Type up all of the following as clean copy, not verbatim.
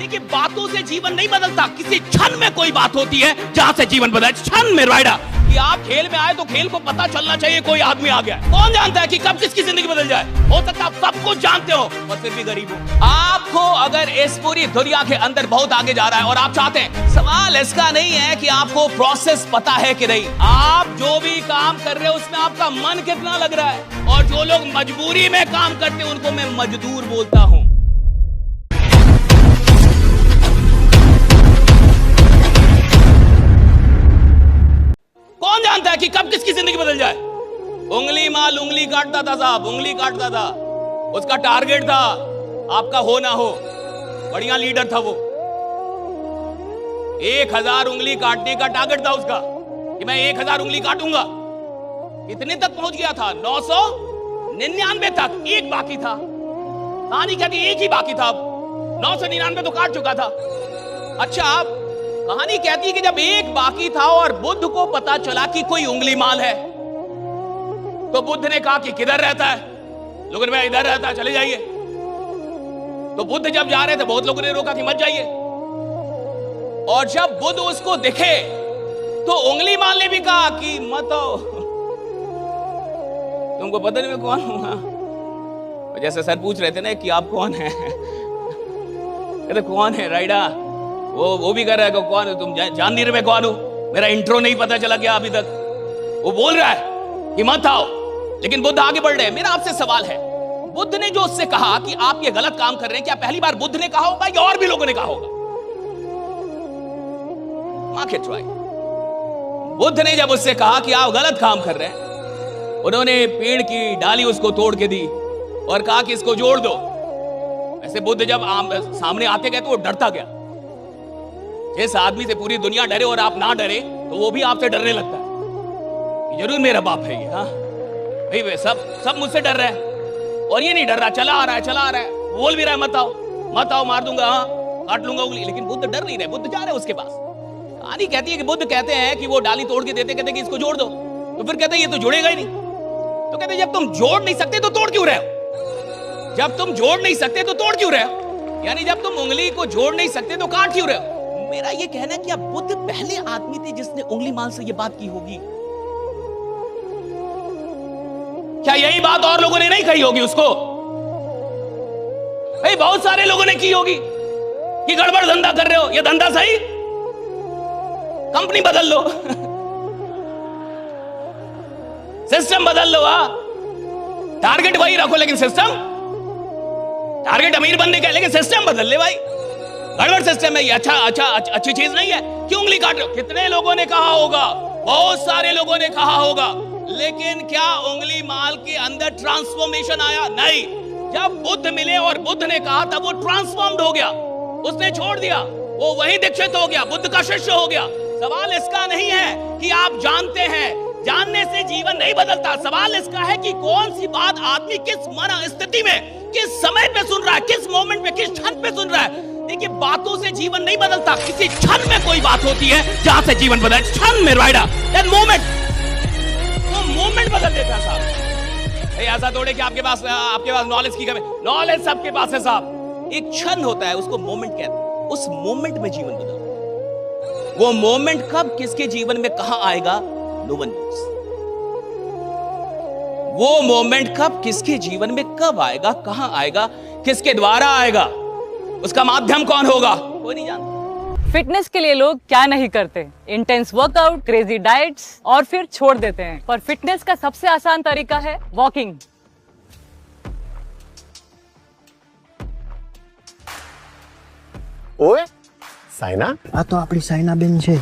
देखिए, बातों से जीवन नहीं बदलता, किसी क्षण में कोई बात होती है जहां से जीवन बदले, क्षण में। राइडा कि आप खेल में आए तो खेल को पता चलना चाहिए कोई आदमी आ गया। कौन जानता है कि कब किसकी जिंदगी बदल जाए? हो सकता है आप सब कुछ जानते हो और फिर भी गरीब हो। आपको अगर इस पूरी दुनिया के अंदर बहुत आगे जा रहा है और आप चाहते हैं, सवाल इसका नहीं है कि आपको प्रोसेस पता है कि नहीं, आप जो भी काम कर रहे हो उसमें आपका मन कितना लग रहा है। और जो लोग मजबूरी में काम करते हैं उनको मैं मजदूर बोलता हूं। कौन जानता है कि कब किसकी जिंदगी बदल जाए? उंगली माल उंगली काटता था साहब, उंगली काटता था। उसका टारगेट था आपका हो ना हो। बढ़िया लीडर था वो। 1000 उंगली काटने का टारगेट था उसका कि मैं 1000 उंगली काटूंगा। कितने तक पहुंच गया था? 999 तक। एक बाकी था। कहानी कहती एक ही बाकी था। 999 तो काट चुका था। अच्छा, आप कहानी कहती है कि जब एक बाकी था और बुद्ध को पता चला कि कोई उंगली माल है, तो बुद्ध ने कहा कि किधर रहता है? लोगों ने कहा इधर रहता है, चले जाइए। तो बुद्ध जब जा रहे थे बहुत लोगों ने रोका कि मत जाइए। और जब बुद्ध उसको दिखे तो उंगली माल ने भी कहा कि मत आओ, तुमको पता नहीं मैं कौन हूं। जैसे सर पूछ रहे थे ना कि आप कौन है, कहते कौन है राइडा? वो भी कर रहा है कि कौन है तुम? जान नहीं रहे मैं कौन हूं? मेरा इंट्रो नहीं पता चला क्या अभी तक? वो बोल रहा है कि मत आओ, लेकिन बुद्ध आगे बढ़ रहे हैं। मेरा आपसे सवाल है, बुद्ध ने जो उससे कहा कि आप ये गलत काम कर रहे हैं, क्या पहली बार बुद्ध ने कहा होगा या और भी लोगों ने कहा होगा? Market try. बुद्ध ने जब उससे कहा कि आप गलत काम कर रहे हैं, उन्होंने पेड़ की डाली उसको तोड़ के दी और कहा कि इसको जोड़ दो। ऐसे बुद्ध जब सामने आते गए तो वो डरता गया। जिस आदमी से पूरी दुनिया डरे और आप ना डरे तो वो भी आपसे डरने लगता है। जरूर मेरा बाप है ये, हाँ भाई, वे सब मुझसे डर रहे हैं और ये नहीं डर रहा, चला आ रहा है, बोल भी रहा है मत आओ, मार दूंगा, हाँ काट लूंगा उंगली। लेकिन बुद्ध डर नहीं रहे, बुद्ध जा रहे हैं उसके पास। कहानी कहती है कि बुद्ध कहते हैं कि वो डाली तोड़ के देते, कहते कि इसको जोड़ दो। तो फिर कहते ये तो जुड़ेगा ही नहीं। तो कहते जब तुम जोड़ नहीं सकते तो तोड़ क्यों रहे हो? जब तुम जोड़ नहीं सकते तो तोड़ क्यों रहे हो? यानी जब तुम उंगली को जोड़ नहीं सकते तो काट क्यों रहे हो? मेरा ये कहना है कि अब बुद्ध पहले आदमी थे जिसने उंगली माल से ये बात की होगी। क्या यही बात और लोगों ने नहीं कही होगी उसको? भाई बहुत सारे लोगों ने की होगी कि गड़बड़ धंधा कर रहे हो, ये धंधा सही, कंपनी बदल लो, सिस्टम बदल लो। टारगेट वही रखो लेकिन सिस्टम, टारगेट अमीर बनने का लेकिन सिस्टम बदल ले भाई। गड़बड़ सिस्टम है ये, अच्छी चीज नहीं है। क्यों उंगली काट रहे हो? कितने लोगों ने कहा होगा, बहुत सारे लोगों ने कहा होगा, लेकिन क्या उंगली माल के अंदर ट्रांसफॉर्मेशन आया? नहीं। जब बुद्ध मिले और बुद्ध ने कहा तब वो ट्रांसफॉर्म्ड हो गया, उसने छोड़ दिया, वो वही दीक्षित हो गया, बुद्ध का शिष्य हो गया। सवाल इसका नहीं है कि आप जानते हैं, जानने से जीवन नहीं बदलता। सवाल इसका है कि कौन सी बात आदमी किस मन स्थिति में, किस समय पे सुन रहा है, किस मोमेंट में, किस क्षण पे सुन रहा है। देखिए, बातों से जीवन नहीं बदलता, किसी क्षण में कोई बात होती है जहां से जीवन बदले, क्षण में। राइडा दैट मोमेंट, वो मोमेंट बदल देता है साहब। ऐसा थोड़े कि आपके पास नॉलेज की कमी, नॉलेज सबके पास है साहब। एक क्षण होता है, उसको मोमेंट कहते हैं। उस मोमेंट में जीवन बदलता है। वो मोमेंट कब किसके जीवन में कहां आएगा, नो वन नोस। वो मोमेंट कब किसके जीवन में कब आएगा, कहां आएगा, किसके द्वारा आएगा, उसका माध्यम कौन होगा, कोई नहीं जानता। फिटनेस के लिए लोग क्या नहीं करते, इंटेंस वर्कआउट, क्रेजी डाइट्स और फिर छोड़ देते हैं। पर फिटनेस का सबसे आसान तरीका है वॉकिंग। ओए साइना, આ તો આપણી સાયનાબેન છે.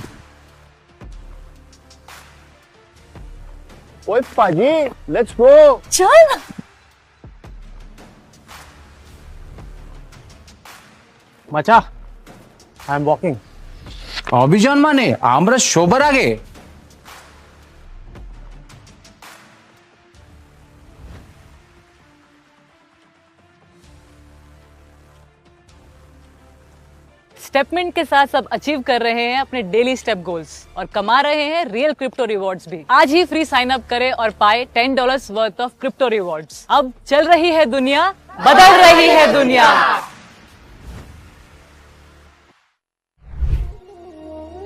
ओए पाजी, लेट्स गो. चल मचा, आई एम वॉकिंग. অভিযান মানে আমরা সবার আগে स्टेपमेंट के साथ सब अचीव कर रहे हैं अपने डेली स्टेप गोल्स और कमा रहे हैं रियल क्रिप्टो रिवॉर्ड्स भी। आज ही फ्री साइन अप करें और पाए $10 वर्थ ऑफ क्रिप्टो रिवॉर्ड्स। अब चल रही है दुनिया, बदल रही है दुनिया।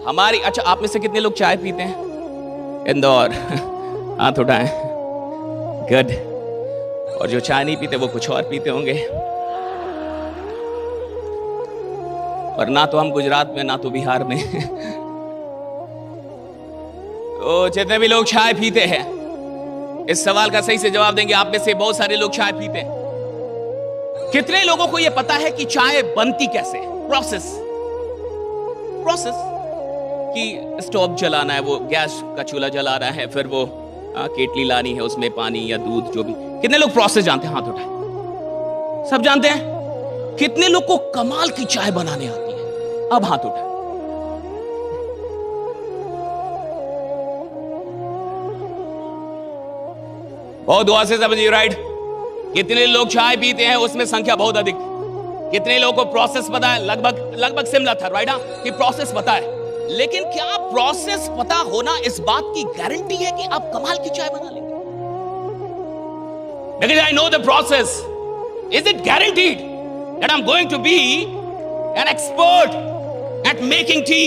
हमारी, अच्छा आप में से कितने लोग चाय पीते हैं? इंदौर हाथ उठाएं। गुड। और जो चाय नहीं पीते वो कुछ और पीते होंगे। और ना तो हम गुजरात में ना तो बिहार में। तो जितने भी लोग चाय पीते हैं, इस सवाल का सही से जवाब देंगे। आप में से बहुत सारे लोग चाय पीते हैं। कितने लोगों को यह पता है कि चाय बनती कैसे? प्रोसेस कि स्टोव जलाना है, वो गैस का चूल्हा जलाना है, फिर वो केटली लानी है, उसमें पानी या दूध जो भी। कितने लोग प्रोसेस जानते हैं? हाथ उठाए। सब जानते हैं? कितने लोग को कमाल की चाय बनाने आती है? अब हाथ उठाए। बहुत दुआ से समझिए, राइट। कितने लोग चाय पीते हैं उसमें संख्या बहुत अधिक। कितने लोगों को प्रोसेस पता है? लगभग सिमिलर था, राइट? कि प्रोसेस पता है, लेकिन क्या प्रोसेस पता होना इस बात की गारंटी है कि आप कमाल की चाय बना लेंगे? Because I know the process. Is it guaranteed that I'm going to be an expert at making tea?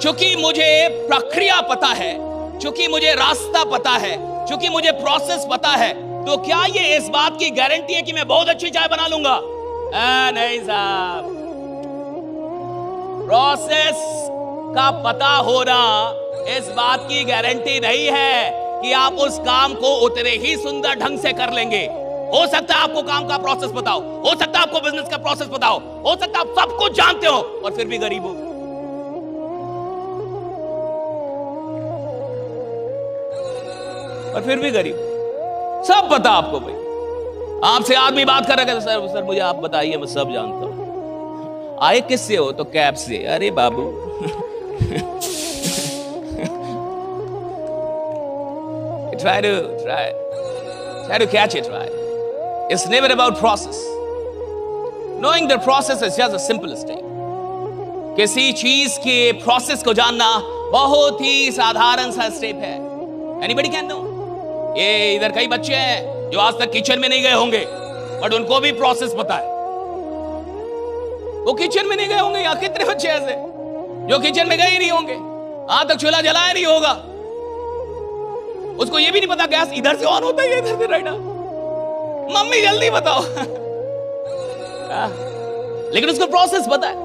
चूंकि मुझे प्रक्रिया पता है, चूंकि मुझे रास्ता पता है, चूंकि मुझे प्रोसेस पता है, तो क्या ये इस बात की गारंटी है कि मैं बहुत अच्छी चाय बना लूंगा? नहीं साहब। प्रोसेस का पता होना इस बात की गारंटी नहीं है कि आप उस काम को उतने ही सुंदर ढंग से कर लेंगे। हो सकता है आपको काम का प्रोसेस पता हो सकता है आपको बिजनेस का प्रोसेस पता हो सकता है आप सब कुछ जानते हो और फिर भी गरीब हो। और फिर भी गरीब, सब पता आपको। भाई आपसे आदमी बात कर रहा है, सर मुझे आप बताइए, मैं सब जानता हूं। आए किससे हो? तो कैब से। अरे बाबू try to catch it, right? It's never about process. Knowing the process is just the simplest thing. किसी चीज के प्रोसेस को जानना बहुत ही साधारण सा स्टेप है। Anybody can know? ये इधर कई बच्चे हैं जो आज तक किचन में नहीं गए होंगे, बट उनको भी प्रोसेस पता है। वो किचन में नहीं गए होंगे। या कितने बच्चे ऐसे जो किचन में गए ही नहीं होंगे, आज तक चूल्हा जलाया नहीं होगा, उसको ये भी नहीं पता गैस इधर से ऑन होता है, इधर से राइट। मम्मी जल्दी बताओ। लेकिन उसको प्रोसेस पता है।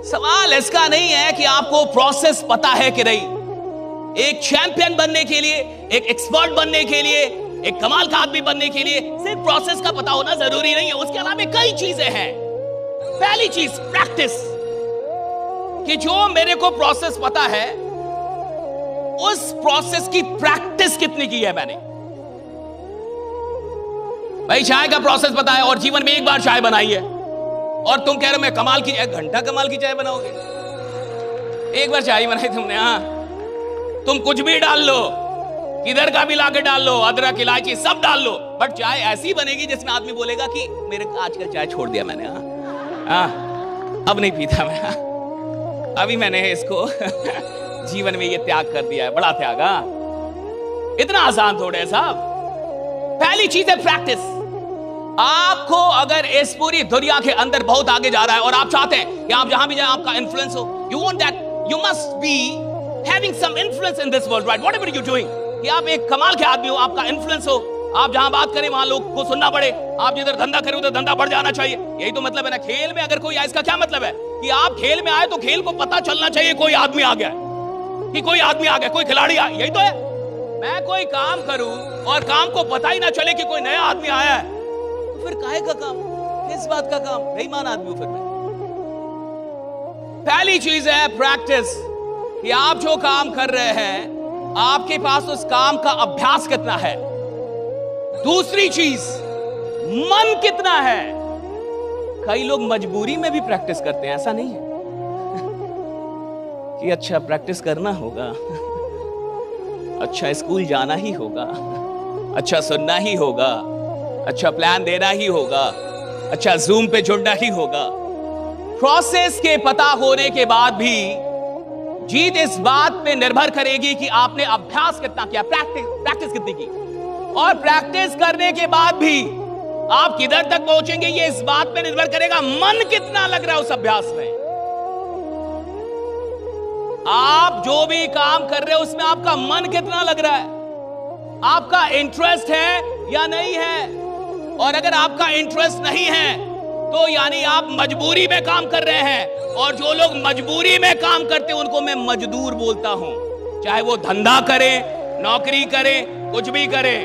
सवाल इसका नहीं है कि आपको प्रोसेस पता है कि नहीं। एक चैंपियन बनने के लिए, एक एक्सपर्ट बनने के लिए, एक कमाल का आदमी बनने के लिए सिर्फ प्रोसेस का पता होना जरूरी नहीं है। उसके अलावा कई चीजें हैं। पहली चीज प्रैक्टिस, कि जो मेरे को प्रोसेस पता है उस प्रोसेस की प्रैक्टिस कितनी की है मैंने। भाई चाय का प्रोसेस पता है और जीवन में एक बार चाय बनाई है, और तुम कह रहे हो मैं कमाल की, 1 घंटा कमाल की चाय बनाओगे? एक बार चाय बनाई तुमने, हाँ। तुम कुछ भी डाल लो, किधर का भी लाके डाल लो, अदरक इलायची सब डाल लो, बट चाय ऐसी बनेगी जिसमें आदमी बोलेगा कि मेरे आजकल चाय छोड़ दिया मैंने, हाँ अब नहीं पीता मैं, हाँ? अभी मैंने इसको जीवन में ये त्याग कर दिया है। बड़ा त्याग, हाँ? इतना आसान थोड़ा है साहब। पहली चीज है प्रैक्टिस। आपको अगर इस पूरी दुनिया के अंदर बहुत आगे जा रहा है और आप चाहते हैं कि आप जहां भी जाएं आपका इन्फ्लुएंस हो, you want that, you must be having some influence in this world, right? Whatever you doing, कि आप एक कमाल के आदमी हो, आपका इन्फ्लुएंस हो, आप जहां बात करें वहां लोग को सुनना पड़े, आप जिधर धंधा करें उधर धंधा बढ़ जाना चाहिए। यही तो मतलब है ना। खेल में अगर कोई आए, इसका क्या मतलब है? कि आप खेल में आए तो खेल को पता चलना चाहिए कोई आदमी आ गया, कि कोई आदमी आ गया, कोई खिलाड़ी आया। यही तो है। मैं कोई काम करूं और काम को पता ही ना चले कि कोई नया आदमी आया है, तो फिर काहे का काम, किस बात का काम? बेईमान आदमी हूं फिर मैं। पहली चीज है प्रैक्टिस, कि आप जो काम कर रहे हैं आपके पास उस काम का अभ्यास कितना है। दूसरी चीज, मन कितना है। कई लोग मजबूरी में भी प्रैक्टिस करते हैं, ऐसा नहीं है कि अच्छा प्रैक्टिस करना होगा, अच्छा स्कूल जाना ही होगा, अच्छा सुनना ही होगा, अच्छा प्लान देना ही होगा, अच्छा जूम पे जुड़ना ही होगा। प्रोसेस के पता होने के बाद भी जीत इस बात पे निर्भर करेगी कि आपने अभ्यास कितना किया, प्रैक्टिस कितनी की। और प्रैक्टिस करने के बाद भी आप किधर तक पहुंचेंगे ये इस बात पे निर्भर करेगा मन कितना लग रहा है उस अभ्यास में। आप जो भी काम कर रहे हो उसमें आपका मन कितना लग रहा है, आपका इंटरेस्ट है या नहीं है। और अगर आपका इंटरेस्ट नहीं है तो यानी आप मजबूरी में काम कर रहे हैं, और जो लोग मजबूरी में काम करते हैं उनको मैं मजदूर बोलता हूं, चाहे वो धंधा करे, नौकरी करे, कुछ भी करे।